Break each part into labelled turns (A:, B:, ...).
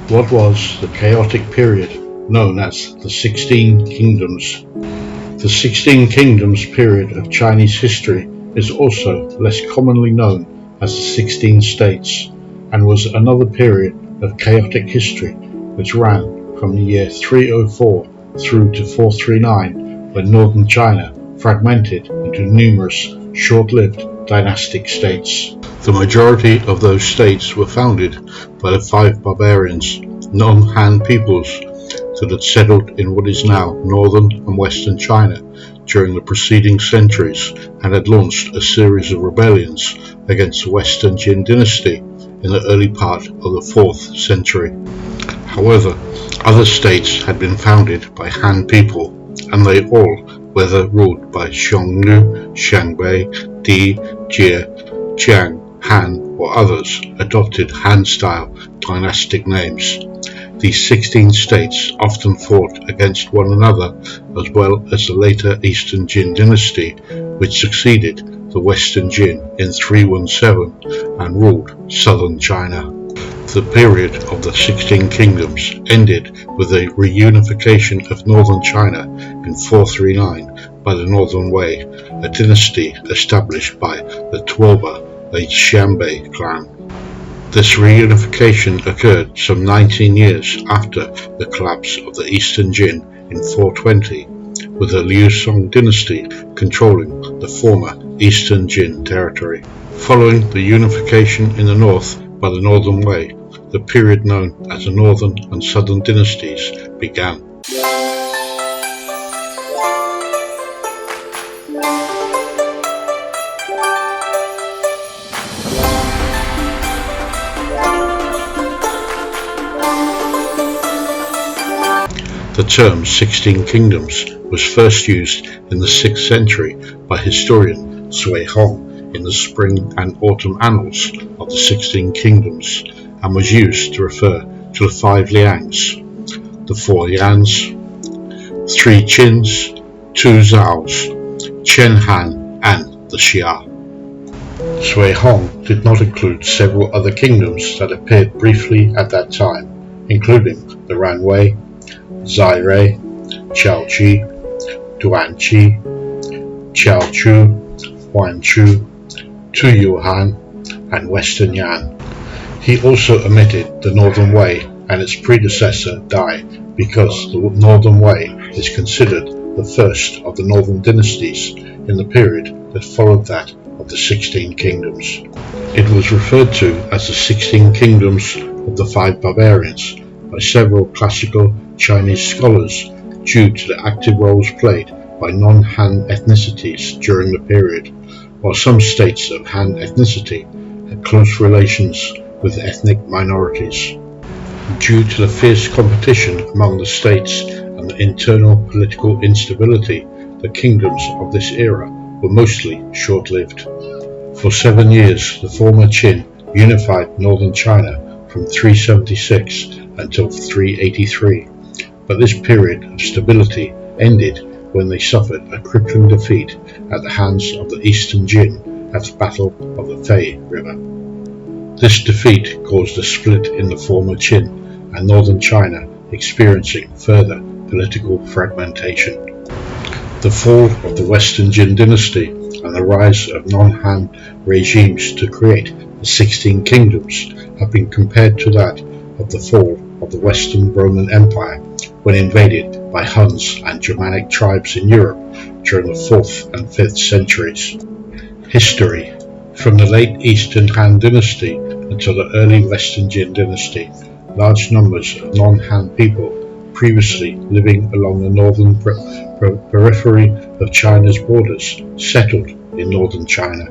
A: what was the chaotic period known as the 16 Kingdoms. The 16 Kingdoms period of Chinese history is also less commonly known as the 16 States, and was another period of chaotic history which ran from the year 304 through to 439, when northern China fragmented into numerous short-lived dynastic states. The majority of those states were founded by the Five Barbarians, non-Han peoples that had settled in what is now northern and western China during the preceding centuries, and had launched a series of rebellions against the Western Jin dynasty in the early part of the 4th century. However, other states had been founded by Han people, and they all, whether ruled by Xiongnu, Xianbei, Di, Jie, Qiang, Han, or others, adopted Han-style dynastic names. These 16 states often fought against one another, as well as the later Eastern Jin dynasty, which succeeded the Western Jin in 317 and ruled southern China. The period of the 16 Kingdoms ended with the reunification of northern China in 439 by the Northern Wei, a dynasty established by the Tuoba, the Xianbei clan. This reunification occurred some 19 years after the collapse of the Eastern Jin in 420, with the Liu Song dynasty controlling the former Eastern Jin territory. Following the unification in the north by the Northern Wei, the period known as the Northern and Southern dynasties began. The term 16 Kingdoms was first used in the 6th century by historian Cui Hong in the Spring and Autumn Annals of the 16 Kingdoms, and was used to refer to the 5 Liangs, the 4 Yans, 3 Qins, 2 Zhaos, Chen Han, and the Xia. Cui Hong did not include several other kingdoms that appeared briefly at that time, including the Ranwei, Zairei, Qiaoqi, Duanqi, Qiaochu, Huanchu, Tuyuhan, and Western Yan. He also omitted the Northern Wei and its predecessor Dai, because the Northern Wei is considered the first of the northern dynasties in the period that followed that of the 16 Kingdoms. It was referred to as the 16 Kingdoms of the Five Barbarians by several classical Chinese scholars due to the active roles played by non-Han ethnicities during the period, while some states of Han ethnicity had close relations with ethnic minorities. Due to the fierce competition among the states and the internal political instability, the kingdoms of this era were mostly short-lived. For 7 years, the former Qin unified northern China from 376 until 383, but this period of stability ended when they suffered a crippling defeat at the hands of the Eastern Jin at the Battle of the Fay River. This defeat caused a split in the former Qin, and northern China experiencing further political fragmentation. The fall of the Western Jin dynasty and the rise of non-Han regimes to create the 16 Kingdoms have been compared to that of the fall of the Western Roman Empire when invaded by Huns and Germanic tribes in Europe during the 4th and 5th centuries. History. From the late Eastern Han dynasty until the early Western Jin dynasty, large numbers of non-Han people previously living along the northern periphery of China's borders settled in northern China.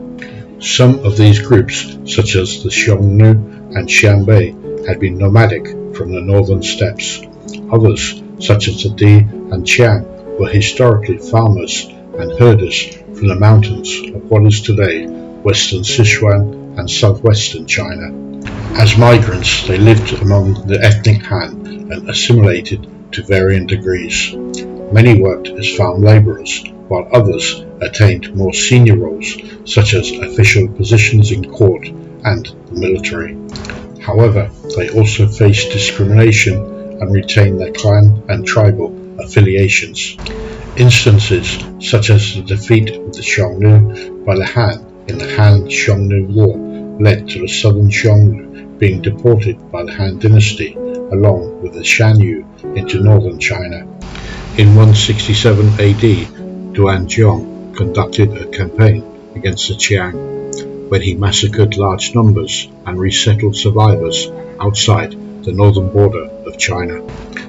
A: Some of these groups, such as the Xiongnu and Xianbei, had been nomadic from the northern steppes. Others, such as the Di and Qiang, were historically farmers and herders from the mountains of what is today western Sichuan and southwestern China. As migrants, they lived among the ethnic Han and assimilated to varying degrees. Many worked as farm labourers, while others attained more senior roles, such as official positions in court and the military. However, they also faced discrimination and retained their clan and tribal affiliations. Instances such as the defeat of the Xiongnu by the Han in the Han-Xiongnu War led to the southern Xiongnu being deported by the Han dynasty along with the Xiongnu into northern China. In 167 AD, Duan Zhong conducted a campaign against the Qiang, when he massacred large numbers and resettled survivors outside the northern border of China.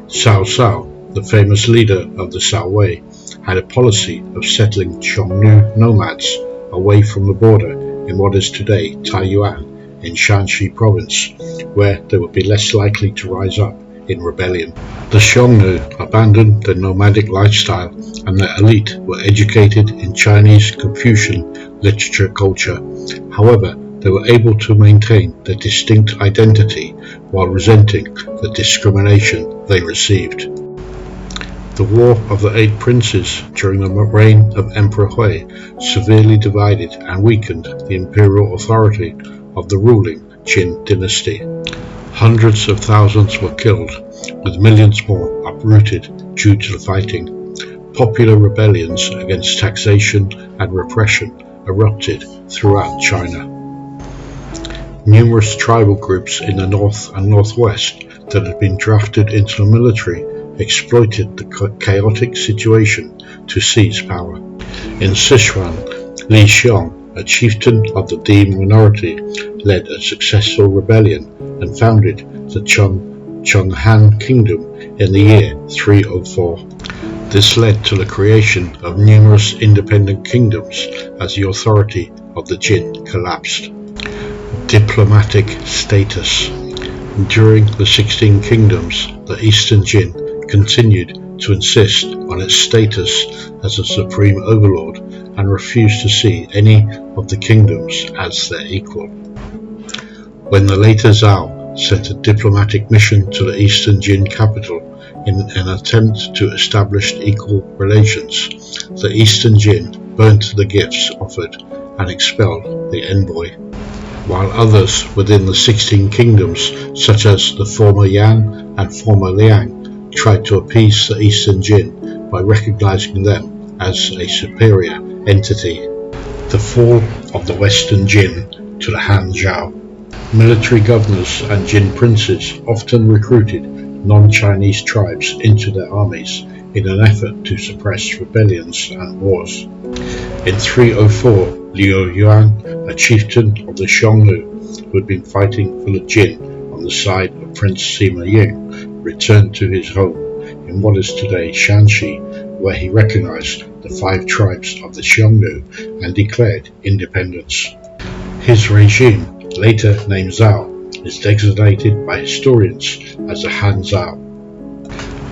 A: Cao Cao, the famous leader of the Xianbei, had a policy of settling Xiongnu nomads away from the border in what is today Taiyuan in Shanxi province, where they would be less likely to rise up in rebellion. The Xiongnu abandoned their nomadic lifestyle and their elite were educated in Chinese Confucian literature culture. However, they were able to maintain their distinct identity while resenting the discrimination they received. The War of the Eight Princes during the reign of Emperor Hui severely divided and weakened the imperial authority of the ruling Qin dynasty. Hundreds of thousands were killed, with millions more uprooted due to the fighting. Popular rebellions against taxation and repression erupted throughout China. Numerous tribal groups in the north and northwest that had been drafted into the military exploited the chaotic situation to seize power. In Sichuan, Li Xiong, a chieftain of the Di minority, led a successful rebellion and founded the Chonghan Kingdom in the year 304. This led to the creation of numerous independent kingdoms as the authority of the Jin collapsed. Diplomatic status. During the 16 kingdoms, the Eastern Jin continued to insist on its status as a supreme overlord and refused to see any of the kingdoms as their equal. When the later Zhao sent a diplomatic mission to the Eastern Jin capital in an attempt to establish equal relations, the Eastern Jin burnt the gifts offered and expelled the envoy, while others within the 16 kingdoms, such as the former Yan and former Liang, tried to appease the Eastern Jin by recognizing them as a superior entity. The fall of the Western Jin to the Han Zhao. Military governors and Jin princes often recruited non-Chinese tribes into their armies in an effort to suppress rebellions and wars. In 304, Liu Yuan, a chieftain of the Xiongnu who had been fighting for the Jin on the side of Prince Sima Ying, returned to his home in what is today Shanxi, where he recognized the 5 tribes of the Xiongnu and declared independence. His regime, later named Zhao, is designated by historians as the Han Zhao.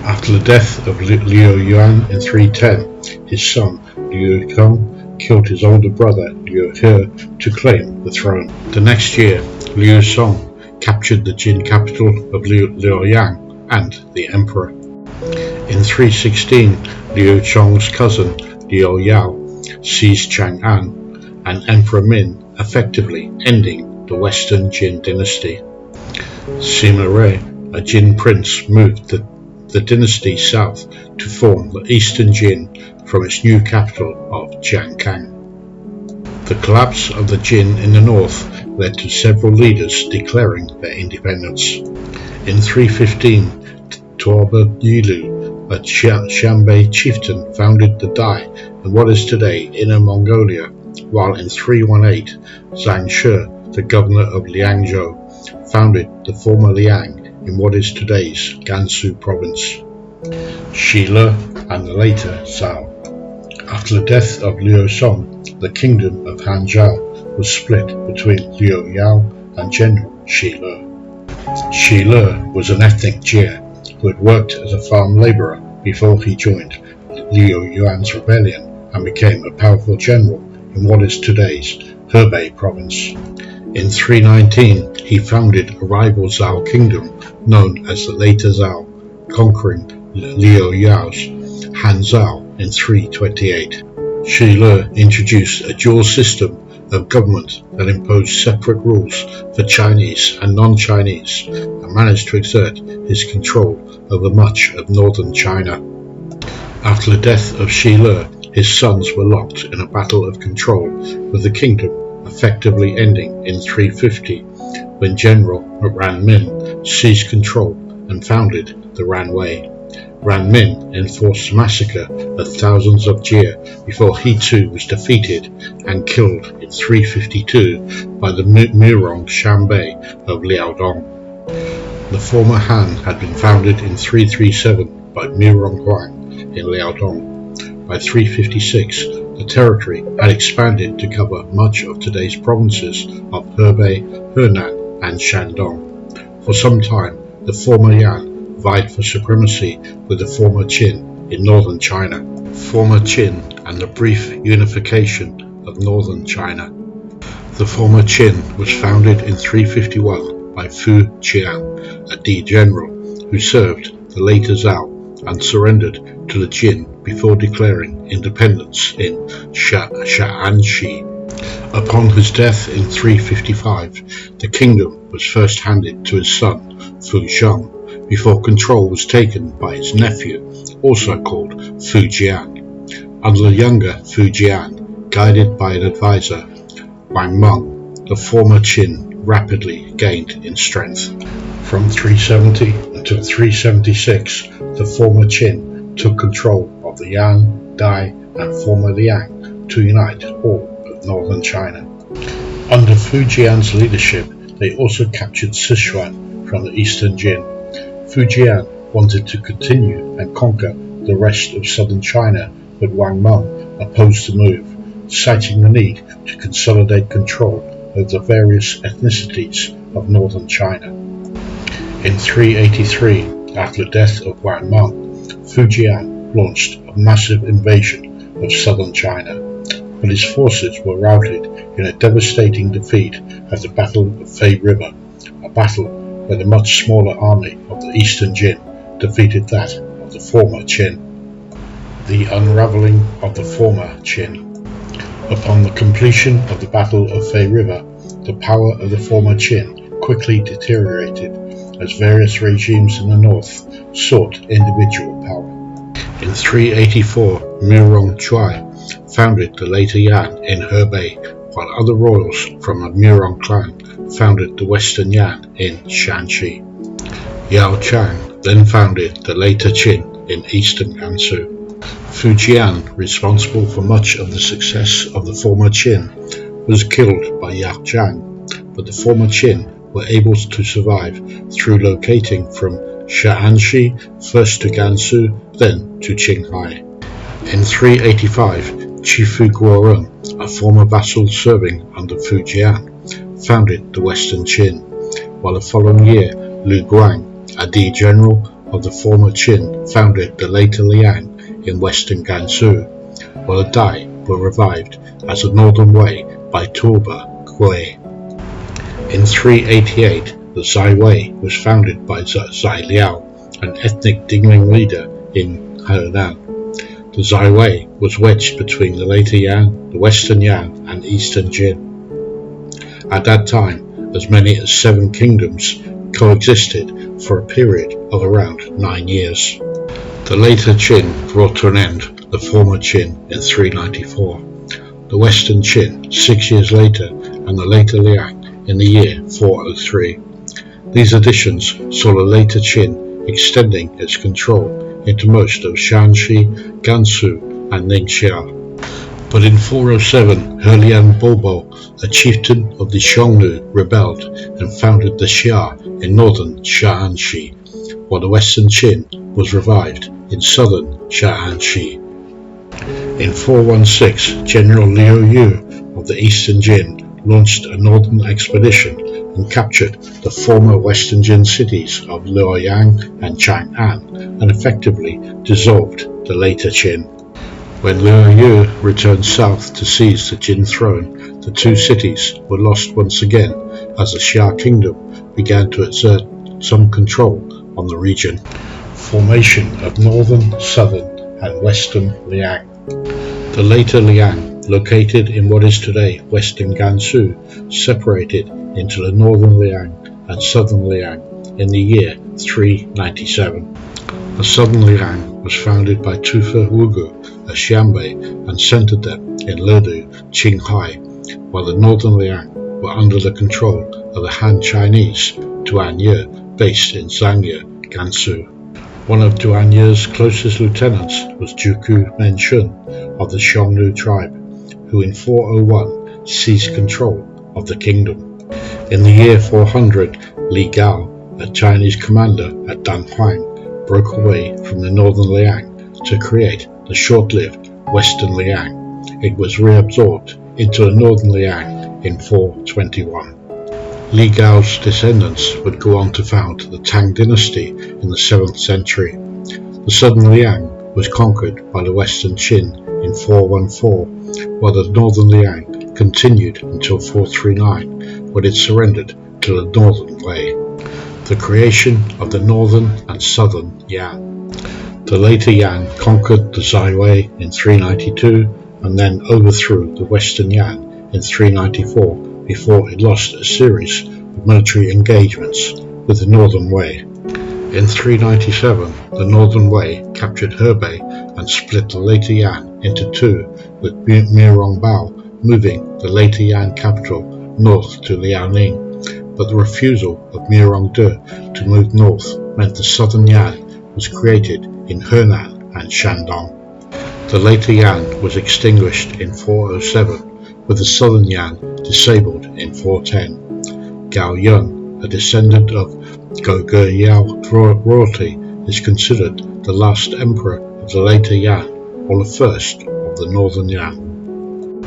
A: After the death of Liu Yuan in 310, his son Liu Kong killed his older brother Liu He to claim the throne. The next year, Liu Song captured the Jin capital of Luoyang and the emperor. In 316, Liu Chong's cousin Liu Yao seized Chang'an and Emperor Min, effectively ending the Western Jin dynasty. Sima Rui, a Jin prince, moved the dynasty south to form the Eastern Jin from its new capital of Jiangkang. The collapse of the Jin in the north led to several leaders declaring their independence. In 315, Tuoba Yilu, a Xianbei chieftain, founded the Dai in what is today Inner Mongolia, while in 318, Zhang Shi, the governor of Liangzhou, founded the former Liang in what is today's Gansu province. Shi Le and the later Zhao. After the death of Liu Song, the kingdom of Han Zhao was split between Liu Yao and General Shi Le. Shi Le was an ethnic Jie who had worked as a farm labourer before he joined Liu Yuan's rebellion and became a powerful general in what is today's Hebei province. In 319, he founded a rival Zhao kingdom known as the later Zhao, conquering Liu Yao's Han Zhao in 328. Shi Le introduced a dual system of government that imposed separate rules for Chinese and non-Chinese and managed to exert his control over much of northern China. After the death of Shi Le, his sons were locked in a battle of control, with the kingdom effectively ending in 350 when General Ran Min seized control and founded the Ran Wei. Ran Min enforced massacre of thousands of Jia before he too was defeated and killed in 352 by the Murong Xianbei of Liaodong. The former Han had been founded in 337 by Murong Huang in Liaodong. By 356, the territory had expanded to cover much of today's provinces of Hebei, Henan, and Shandong. For some time, the former Yan vied for supremacy with the former Qin in northern China. Former Qin and the brief unification of northern China. The former Qin was founded in 351 by Fu Qiang, a D general who served the later Zhao and surrendered to the Jin before declaring independence in Shaanxi. Upon his death in 355, the kingdom was first handed to his son Fu Xiong, before control was taken by his nephew, also called Fu Jian. Under the younger Fu Jian, guided by an advisor, Wang Meng, the former Qin rapidly gained in strength. From 370 until 376, the former Qin took control of the Yan, Dai, and former Liang to unite all of northern China. Under Fu Jian's leadership, they also captured Sichuan from the Eastern Jin. Fu Jian wanted to continue and conquer the rest of southern China, but Wang Meng opposed the move, citing the need to consolidate control of the various ethnicities of northern China. In 383, after the death of Wang Meng, Fu Jian launched a massive invasion of southern China, but his forces were routed in a devastating defeat at the Battle of Fay River, a battle where the much smaller army of the Eastern Jin defeated that of the former Qin. The unravelling of the former Qin. Upon the completion of the Battle of Fay River, the power of the former Qin quickly deteriorated as various regimes in the north sought individual power. In 384, Murong Chuai founded the later Yan in Hebei, while other royals from the Murong clan founded the Western Yan in Shanxi. Yao Qiang then founded the later Qin in eastern Gansu. Fu Jian, responsible for much of the success of the former Qin, was killed by Yao Qiang, but the former Qin were able to survive through locating from Shaanxi first to Gansu, then to Qinghai. In 385, Qifu Guorong, a former vassal serving under Fu Jian, founded the Western Qin, while the following year Lu Guang, a D general of the former Qin, founded the later Liang in western Gansu, while the Dai were revived as the Northern Wei by Tuoba Hui. In 388, the Zai Wei was founded by Zai Liao, an ethnic Dingling leader in Henan. The Zai Wei was wedged between the later Yan, the Western Yan, and Eastern Jin. At that time, as many as 7 kingdoms coexisted for a period of around 9 years. The later Qin brought to an end the former Qin in 394, the Western Qin 6 years later, and the later Liang in the year 403. These additions saw the later Qin extending its control into most of Shaanxi, Gansu, and Ningxia. But in 407, Helian Bobo, a chieftain of the Xiongnu, rebelled and founded the Xia in northern Shaanxi, while the Western Qin was revived in southern Shaanxi. In 416, General Liu Yu of the Eastern Jin launched a northern expedition and captured the former Western Jin cities of Luoyang and Chang'an and effectively dissolved the later Qin. When Liu Yu returned south to seize the Jin throne, the 2 cities were lost once again as the Xia kingdom began to exert some control on the region. Formation of northern, southern, and western Liang. The later Liang located in what is today Western Gansu, separated into the Northern Liang and Southern Liang in the year 397. The Southern Liang was founded by Tufa Wugu, a Xianbei, and centered them in Ledu, Qinghai, while the Northern Liang were under the control of the Han Chinese, Duanye, based in Zhangye, Gansu. One of Duanye's closest lieutenants was Juku Menshun of the Xiongnu tribe, who in 401 seized control of the kingdom. In the year 400, Li Gao, a Chinese commander at Danhuang, broke away from the Northern Liang to create the short-lived Western Liang. It was reabsorbed into the Northern Liang in 421. Li Gao's descendants would go on to found the Tang dynasty in the 7th century. The Southern Liang was conquered by the Western Jin in 414, while the Northern Liang continued until 439, when it surrendered to the Northern Wei. The creation of the Northern and Southern Yang. The later Yang conquered the Wei in 392 and then overthrew the Western Yang in 394 before it lost a series of military engagements with the Northern Wei. In 397, the Northern Wei captured Hebei and split the later Yan into two, with Mirongbao moving the later Yan capital north to Liaoning. But the refusal of Mirongde to move north meant the Southern Yan was created in Henan and Shandong. The later Yan was extinguished in 407, with the Southern Yan disabled in 410. Gao Yun, a descendant of Goge Yao royalty, is considered the last emperor of the later Yan, or the first of the Northern Yan.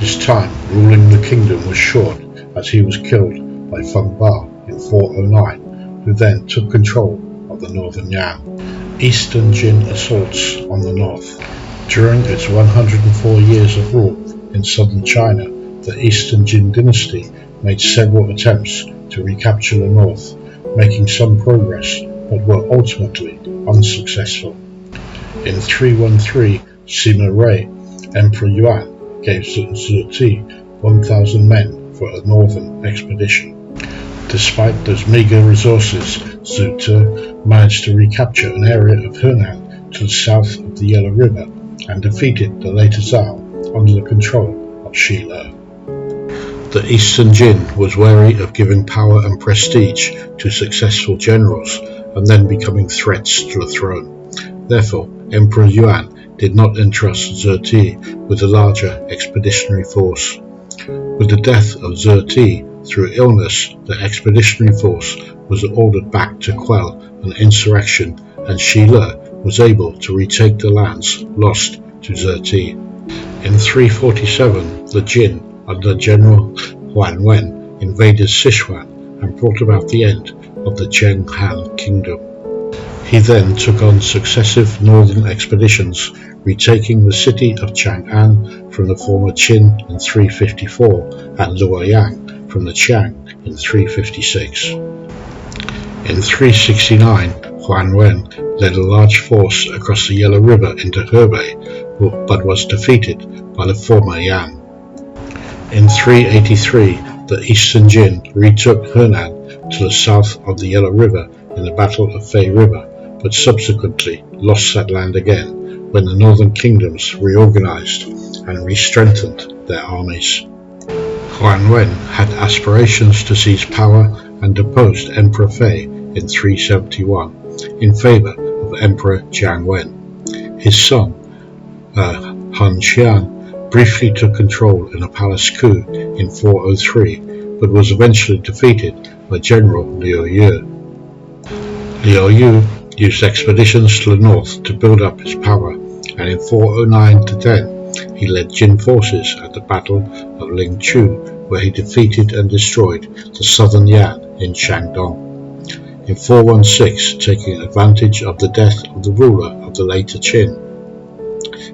A: His time ruling the kingdom was short, as he was killed by Feng Ba in 409, who then took control of the Northern Yan. Eastern Jin assaults on the north. During its 104 years of rule in southern China, the Eastern Jin dynasty made several attempts to recapture the north, making some progress but were ultimately unsuccessful. In 313, Sima Rui, Emperor Yuan, gave Zeti 1,000 men for a northern expedition. Despite those meager resources, Zeti managed to recapture an area of Henan to the south of the Yellow River and defeated the later Zhao under the control of Shi Le. The Eastern Jin was wary of giving power and prestige to successful generals and then becoming threats to the throne. Therefore, Emperor Yuan did not entrust Zeti with a larger expeditionary force. With the death of Zeti through illness, the expeditionary force was ordered back to quell an insurrection, and Shi Le was able to retake the lands lost to Zeti. In 347, the Jin, under General Huan Wen, invaded Sichuan and brought about the end of the Zheng Han kingdom. He then took on successive northern expeditions, retaking the city of Chang'an from the former Qin in 354 and Luoyang from the Qiang in 356. In 369, Huan Wen led a large force across the Yellow River into Hebei, but was defeated by the former Yang. In 383, the Eastern Jin retook Henan to the south of the Yellow River in the Battle of Fay River, but subsequently lost that land again when the northern kingdoms reorganized and re-strengthened their armies. Huan Wen had aspirations to seize power and deposed Emperor Fei in 371 in favor of Emperor Jiang Wen. His son, Han Xian, briefly took control in a palace coup in 403, but was eventually defeated by General Liu Yu. Liu Yu used expeditions to the north to build up his power, and in 409-10 he led Jin forces at the Battle of Lingchu, where he defeated and destroyed the southern Yan in Shandong. In 416, taking advantage of the death of the ruler of the later Qin,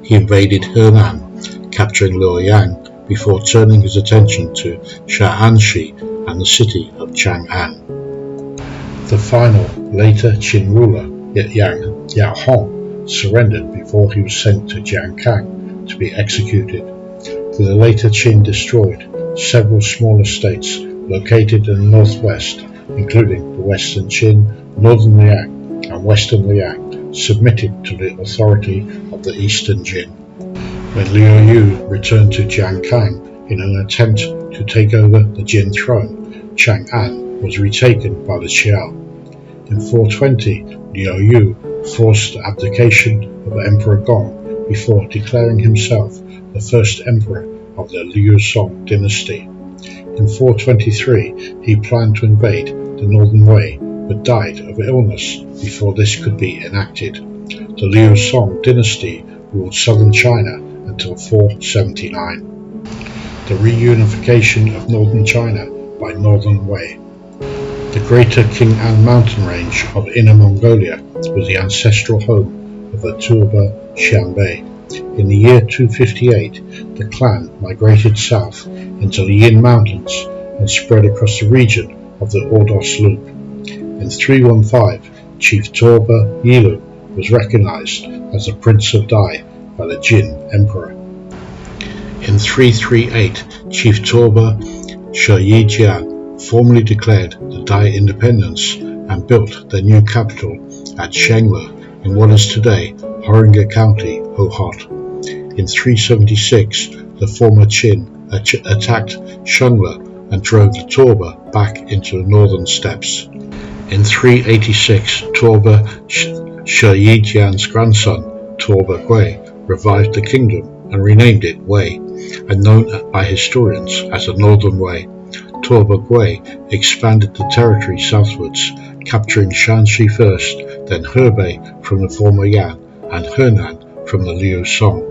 A: he invaded Henan, capturing Luoyang before turning his attention to Sha'anshi and the city of Chang'an. The final, later Qin ruler, Yao Hong, surrendered before he was sent to Jiankang to be executed. with the later Qin destroyed, several smaller states located in the northwest, including the Western Jin, Northern Wei, and Western Wei, submitted to the authority of the Eastern Jin. When Liu Yu returned to Jiangkang in an attempt to take over the Jin throne, Chang'an was retaken by the Xiao. In 420, Liu Yu forced the abdication of Emperor Gong before declaring himself the first emperor of the Liu Song dynasty. In 423, he planned to invade the Northern Wei, but died of illness before this could be enacted. The Liu Song dynasty ruled southern China until 479. The reunification of northern China by Northern Wei. The greater Qing'an mountain range of Inner Mongolia was the ancestral home of the Turba Xianbei. In the year 258, the clan migrated south into the Yin Mountains and spread across the region of the Ordos Loop. In 315, Chief Turba Yilu was recognized as the Prince of Dai by the Jin Emperor. In 338, Chief Turba Shijian formally declared the Dai independence and built their new capital at Xiongnu in what is today Horinga County, Hohhot. In 376, the former Qin attacked Xiongnu and drove the Turba back into the northern steppes. In 386, Turba Shijian's grandson, Turba Gui, revived the kingdom and renamed it Wei, and known by historians as the Northern Wei. Turba Gui expanded the territory southwards, capturing Shanxi first, then Hebei from the former Yan, and Henan from the Liu Song.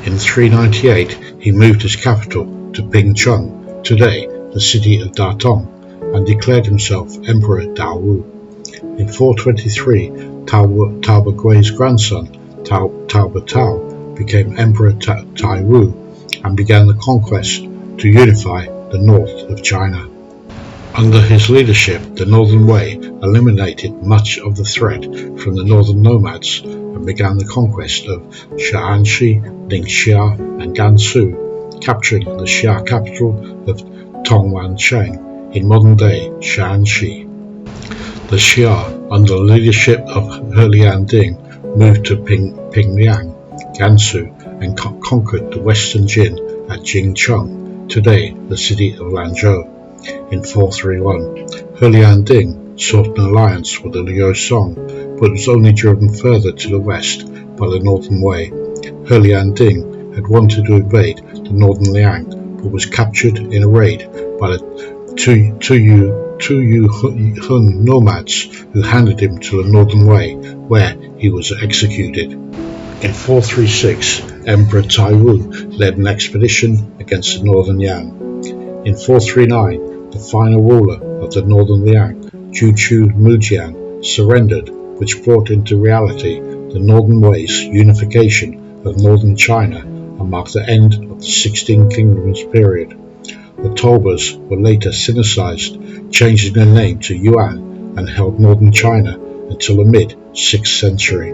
A: In 398, he moved his capital to Pingcheng, today the city of Datong, and declared himself Emperor Daowu. In 423, Taoba Gui's grandson, Taoba Tao, became Emperor Taiwu and began the conquest to unify the north of China. Under his leadership, the Northern Wei eliminated much of the threat from the northern nomads and began the conquest of Shaanxi, Ningxia, and Gansu, capturing the Xia capital of Tongwancheng in modern-day Shaanxi. The Xia, under the leadership of Helian Ding, moved to Pingliang, Gansu, and conquered the Western Jin at Jingcheng, today the city of Lanzhou. In 431, Helian Ding sought an alliance with the Liu Song, but was only driven further to the west by the Northern Wei. Helian Ding had wanted to invade the Northern Liang, but was captured in a raid by the Tuyu Hun nomads, who handed him to the Northern Wei, where he was executed. In 436, Emperor Taiwu led an expedition against the Northern Yan. In 439, the final ruler of the Northern Liang, Juchu Mujian, surrendered, which brought into reality the Northern Wei's unification of northern China and marked the end of the 16 Kingdoms period. The Taobas were later Sinicized, changing their name to Yuan, and held northern China until the mid-6th century.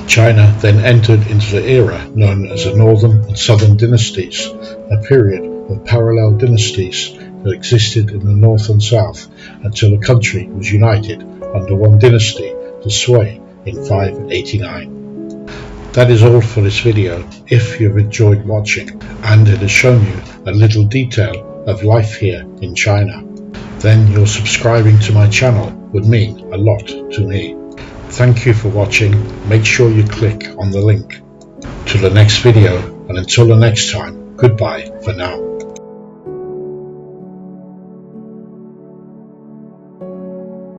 A: China then entered into the era known as the Northern and Southern dynasties, a period of parallel dynasties that existed in the north and south until the country was united under one dynasty, the Sui, in 589. That is all for this video. If you've enjoyed watching and it has shown you a little detail of life here in China, then your subscribing to my channel would mean a lot to me. Thank you for watching. Make sure you click on the link to the next video, and until the next time, goodbye for now.